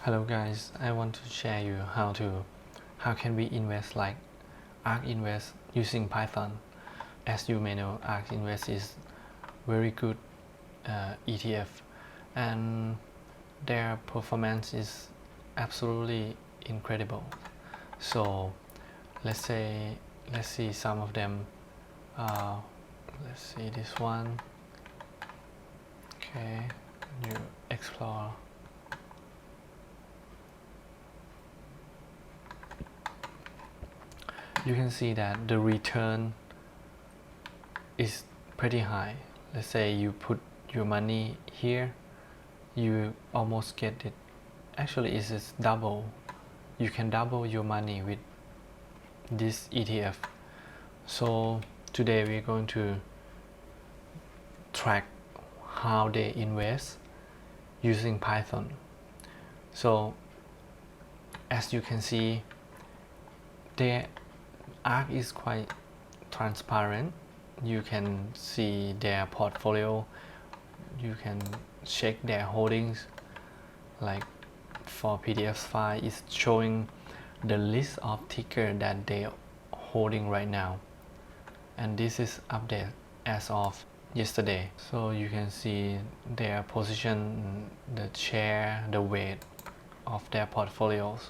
Hello guys, I want to share you how can we invest like ARK Invest using Python. As you may know, ARK Invest is very good ETF and their performance is absolutely incredible. So let's see some of them. Let's see this one. Okay, you explore. You can see that the return is pretty high. Let's say you put your money here, you almost get it. Actually, it's double. You can double your money with this ETF. So today we're going to track how they invest using Python. So as you can see, their ARK is quite transparent. You can see their portfolio, you can check their holdings. Like for PDF file, it's showing the list of ticker that they are holding right now, and this is updated as of yesterday. So you can see their position, the share, the weight of their portfolios.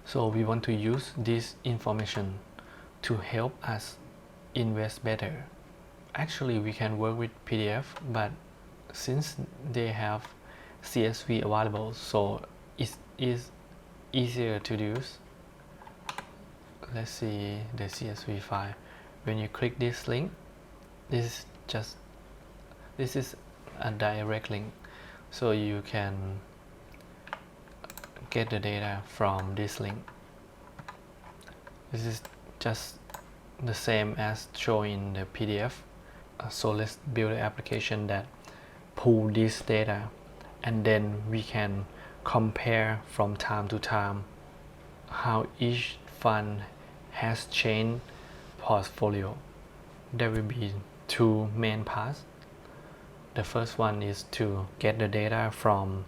So we want to use this information to help us invest better. Actually, we can work with PDF, but since they have CSV available, so it is easier to use. Let's see the CSV file. When you click this link, this is a direct link, so you can get the data from this link. This is just the same as shown in the PDF. So let's build an application that pull this data, and then we can compare from time to time how each fund has changed portfolio. There will be two main parts. The first one is to get the data from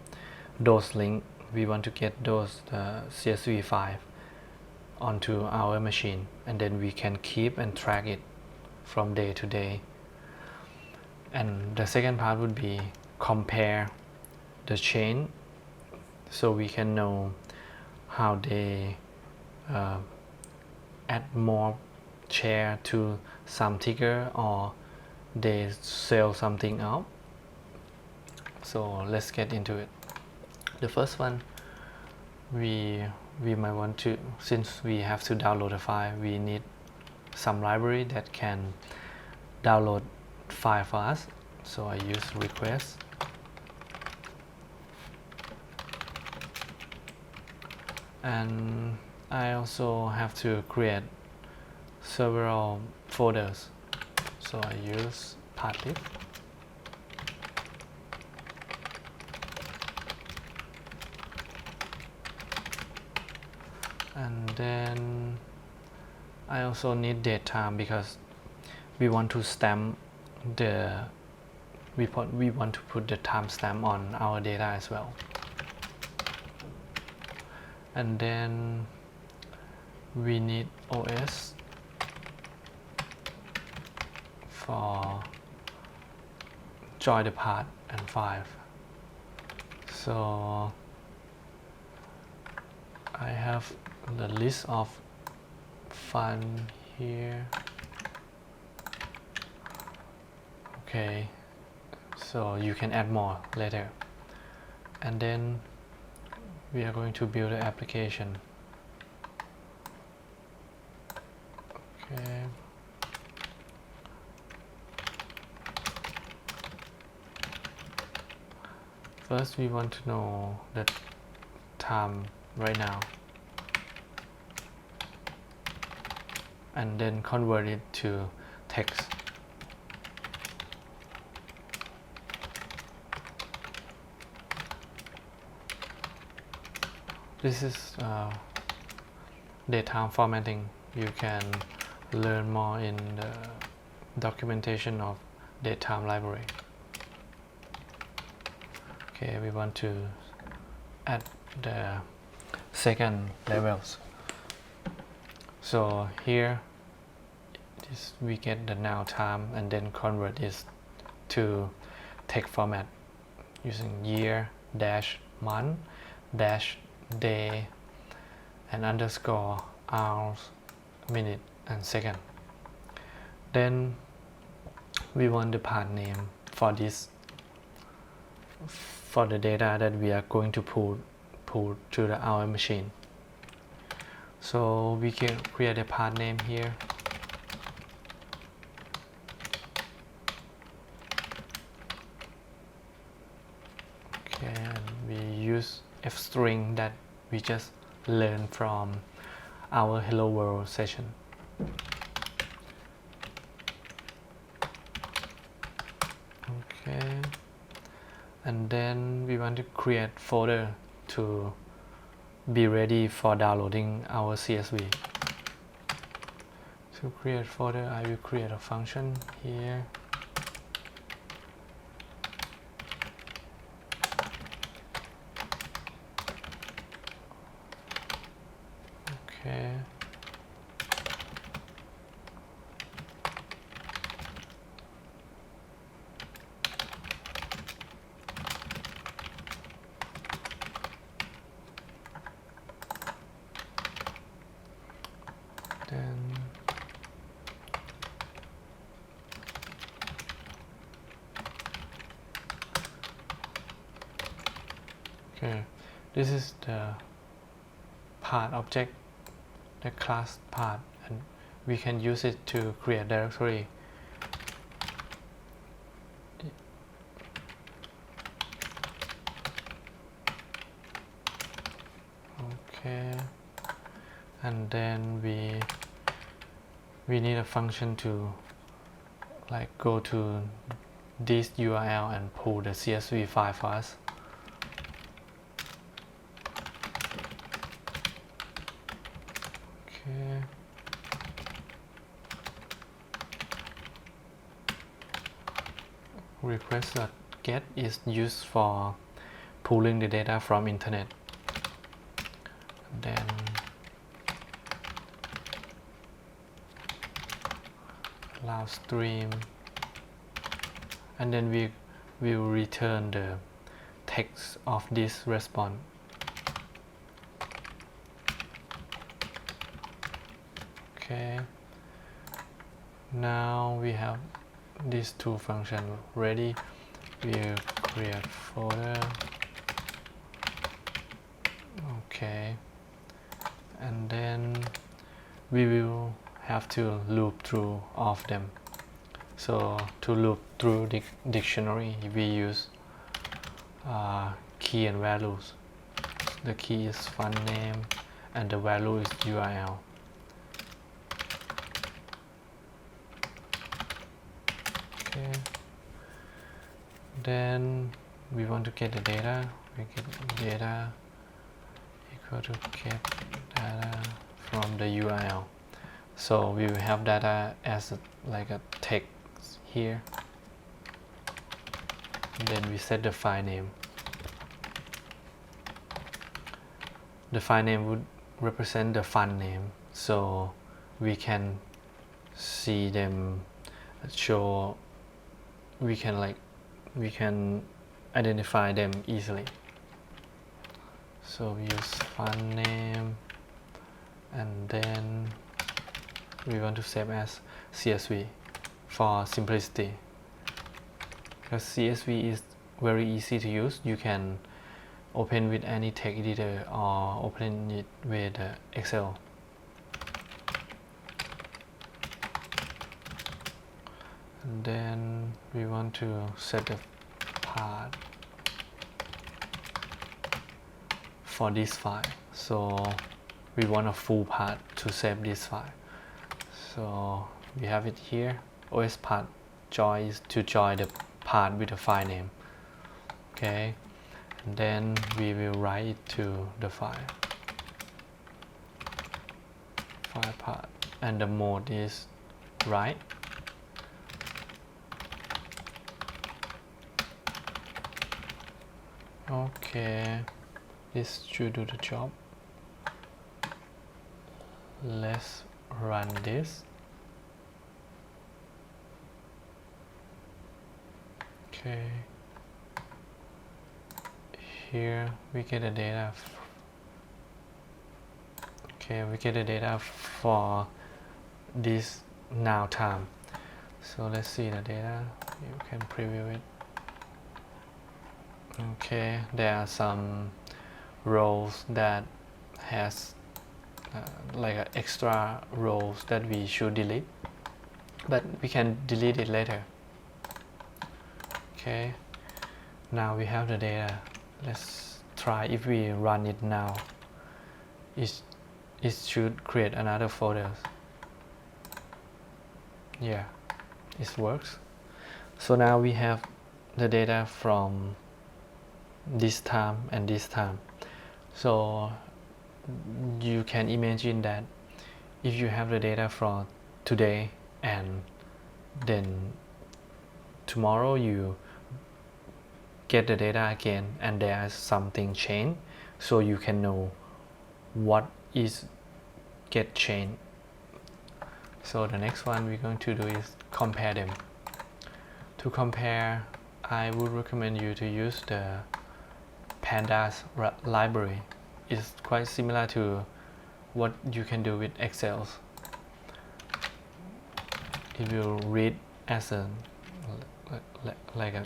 those links. We want to get those CSV file onto our machine, and then we can keep and track it from day to day. And the second part would be compare the chain, so we can know how they add more share to some ticker, or they sell something out. So let's get into it. The first one, we might want to, since we have to download a file, we need some library that can download file for us. So I use request, and I also have to create several folders. So I use path.lib, and then I also need date time because we want to stamp we want to put the timestamp on our data as well. And then we need OS for join the path and file. So I have the list of fund here. Okay, so you can add more later. And then we are going to build an application. Okay. First, we want to know the time right now, and then convert it to text. This is daytime formatting. You can learn more in the documentation of daytime library. Okay, we want to at the second levels. So here we get the now time and then convert this to text format using year dash month dash day and underscore hours, minute and second. Then we want the path name for this, for the data that we are going to pull to our machine. So we can create a path name here. Okay, and we use f string that we just learned from our hello world session. Okay, and then we want to create folder to be ready for downloading our CSV. To create folder, I will create a function here. Okay. Then okay, this is the path object, the class path, and we can use it to create directory. Okay, and then we need a function to like go to this URL and pull the CSV file for us. Okay. Request.get is used for pulling the data from internet. Then allow stream, and then we will return the text of this response. Okay, now we have these two functions ready. We'll create folder. Okay, and then we will have to loop through all of them. So to loop through the dictionary, we use key and values. The key is file name and the value is URL. Okay. Then we want to get the data. We get data equal to get data from the URL. So we will have data as like a text here. And then we set the file name. The file name would represent the fund name, so we can see them show. We can identify them easily. So we use fund name, and then we want to save as CSV for simplicity. Because CSV is very easy to use, you can open with any text editor or open it with Excel. And then we want to set the path for this file. So we want a full path to save this file. So we have it here. OS path join is to join the path with the file name. Okay, and then we will write it to the file path, and the mode is write. Okay, This should do the job. Let's run this. Okay, here we get the data. Okay, we get the data for this now time. So let's see the data. You can preview it. Okay, there are some rows that has like extra rows that we should delete, but we can delete it later. Okay, now we have the data. Let's try if we run it now. It should create another folder. Yeah, it works. So now we have the data from this time and this time. So you can imagine that if you have the data from today and then tomorrow you get the data again and there's something changed, so you can know what is get changed. So the next one we're going to do is compare them. To compare, I would recommend you to use the pandas library. It's quite similar to what you can do with Excel. It will read as a like a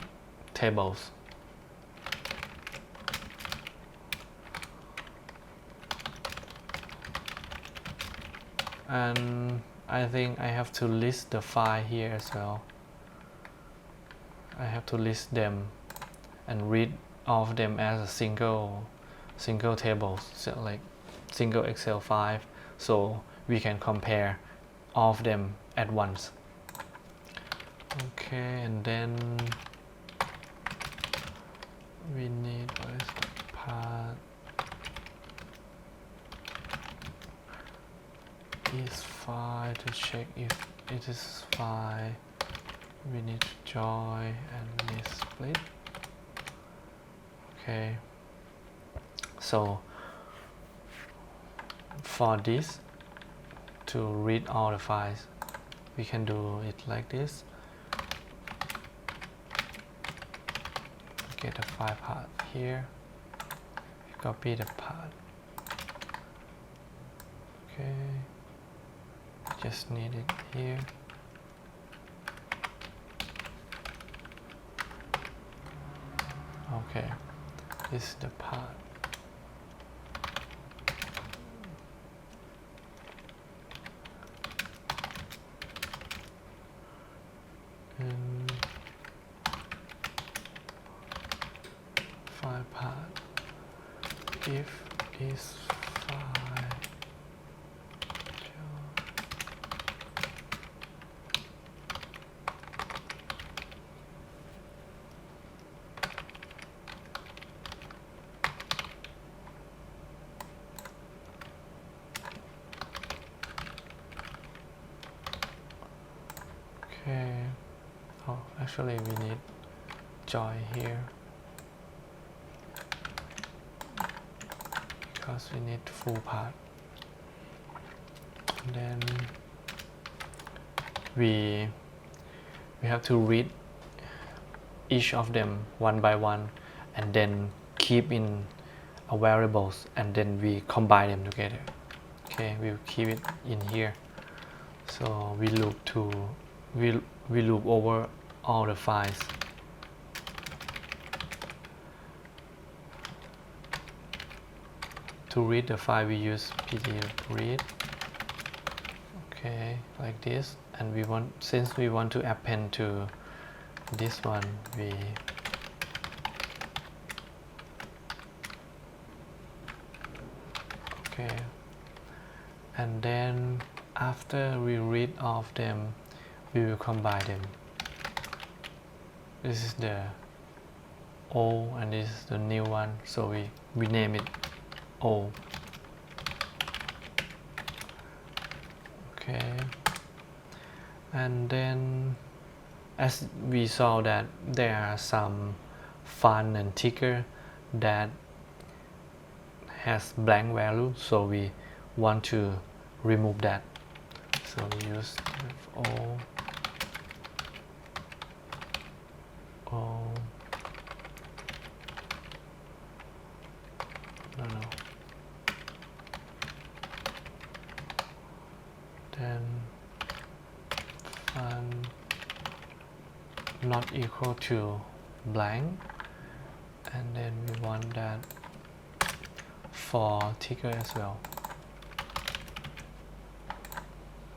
tables. And I think I have to list the file here as well. I have to list them and read all of them as a single table, so like single Excel file, so we can compare all of them at once. Okay, and then we need what is the part is file to check if it is file. We need join and we need split. Okay, so for this, to read all the files, we can do it like this. Get the file path here, copy the path. Okay, just need it here. Okay, this is the path. And file path if is file. Okay, oh, actually we need joy here because we need full part. And then we have to read each of them one by one and then keep in a variables and then we combine them together. Okay, we'll keep it in here. So we loop over all the files. To read the file we use pdf read. Okay, like this, and since we want to append to this one, okay, and then after we read all of them, we will combine them. This is the old and this is the new one, so we name it O. Okay, and then as we saw that there are some font and ticker that has blank value, so we want to remove that. So we use O no then fun not equal to blank, and then we want that for ticker as well.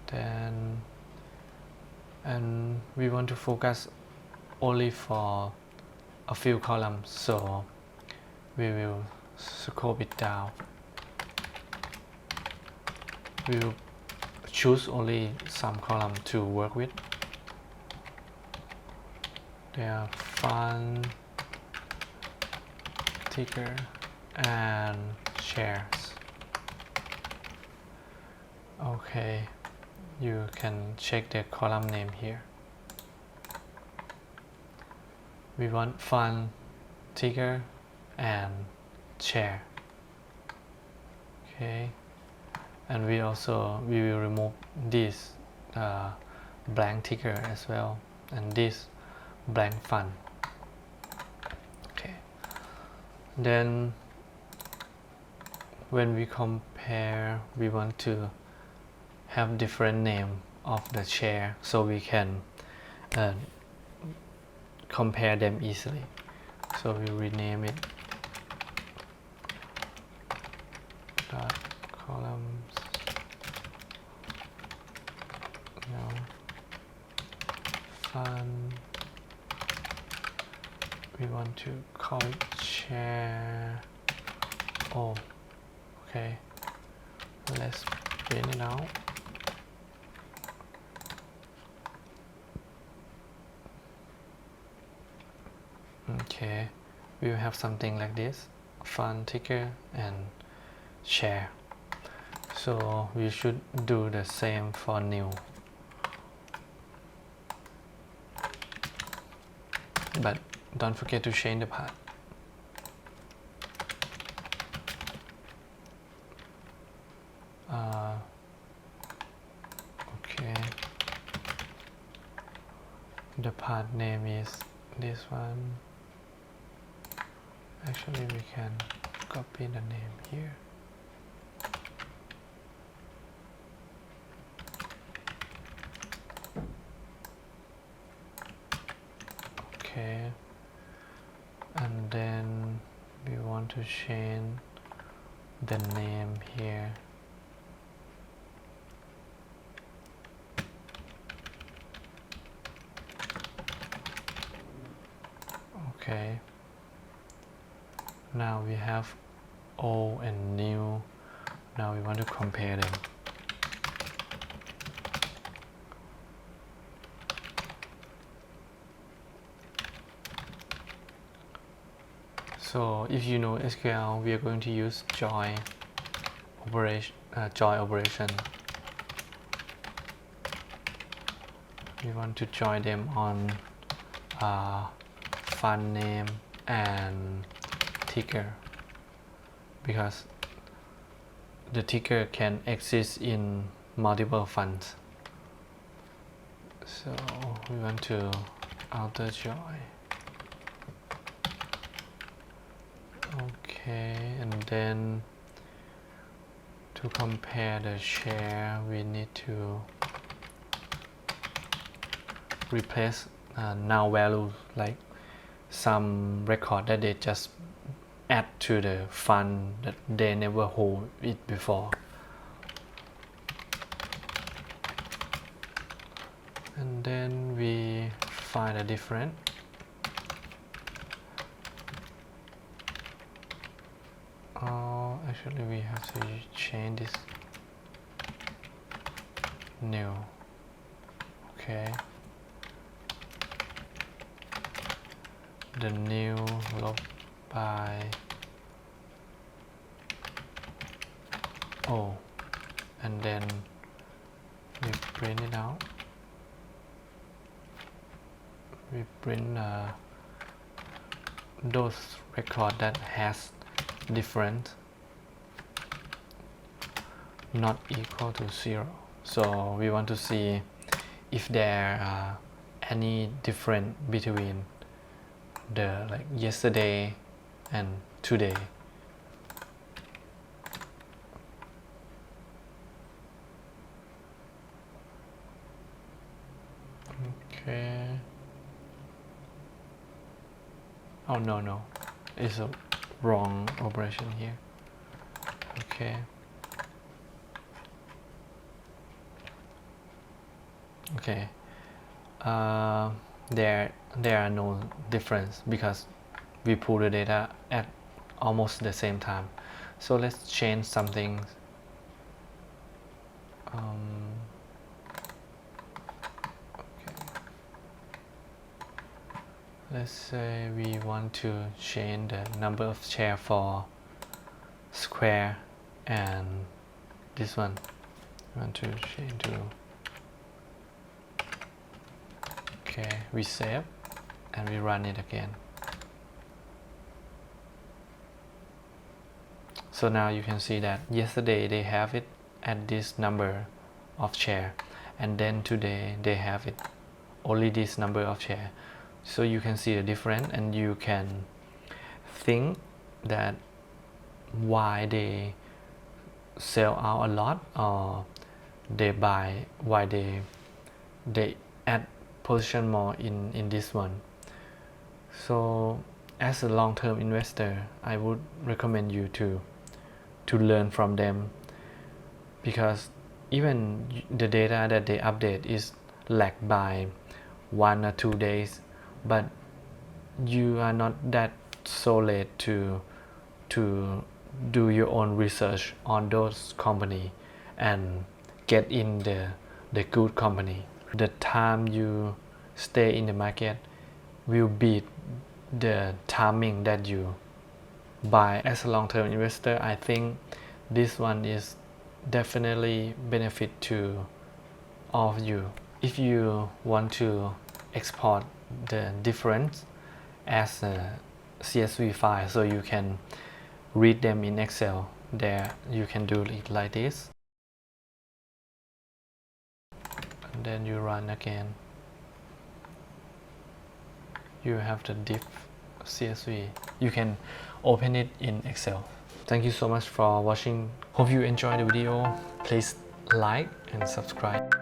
Then and we want to focus only for a few columns, so we will scope it down. We will choose only some column to work with. They are fun, ticker, and shares. Okay, you can check the column name here. We want fun, ticker, and share. Okay, and we will remove this blank ticker as well, and this blank fun. Okay, then when we compare, we want to have different name of the share, so we can compare them easily. So we rename it dot columns fun. We want to call it share. Oh, okay, let's print it out. Okay, we will have something like this: fun, ticker, and share. So we should do the same for new, but don't forget to change the path. Okay, the path name is this one. Actually, we can copy the name here. Okay, and then we want to change the name here. Okay, now we have old and new. Now we want to compare them. So if you know SQL, we are going to use join operation. We want to join them on fund name and ticker, because the ticker can exist in multiple funds. So we want to outer join. Okay, and then to compare the share, we need to replace now value, like some record that they just add to the fund that they never hold it before. And then we find a different. Actually, we have to change this new. Okay, the new log by O, and then we print it out. We print those record that has different. not equal to 0. So we want to see if there are any difference between the like yesterday and today. Okay. Oh no, it's a wrong operation here. Okay. Okay. There are no difference because we pull the data at almost the same time. So let's change something. Okay. Let's say we want to change the number of chair for square, and this one we want to change to. Okay, we save and we run it again. So now you can see that yesterday they have it at this number of chair, and then today they have it only this number of chair. So you can see the difference, and you can think that why they sell out a lot, or they buy, why they add position more in this one. So as a long-term investor, I would recommend you to learn from them, because even the data that they update is lagged by 1 or 2 days, but you are not that so late to do your own research on those company and get in the good company. The time you stay in the market will beat the timing that you buy. As a long-term investor, I think this one is definitely benefit to all of you. If you want to export the difference as a CSV file, so you can read them in Excel, there you can do it like this, and then you run again. You have the diff CSV. You can open it in Excel. Thank you so much for watching. Hope you enjoyed the video. Please like and subscribe.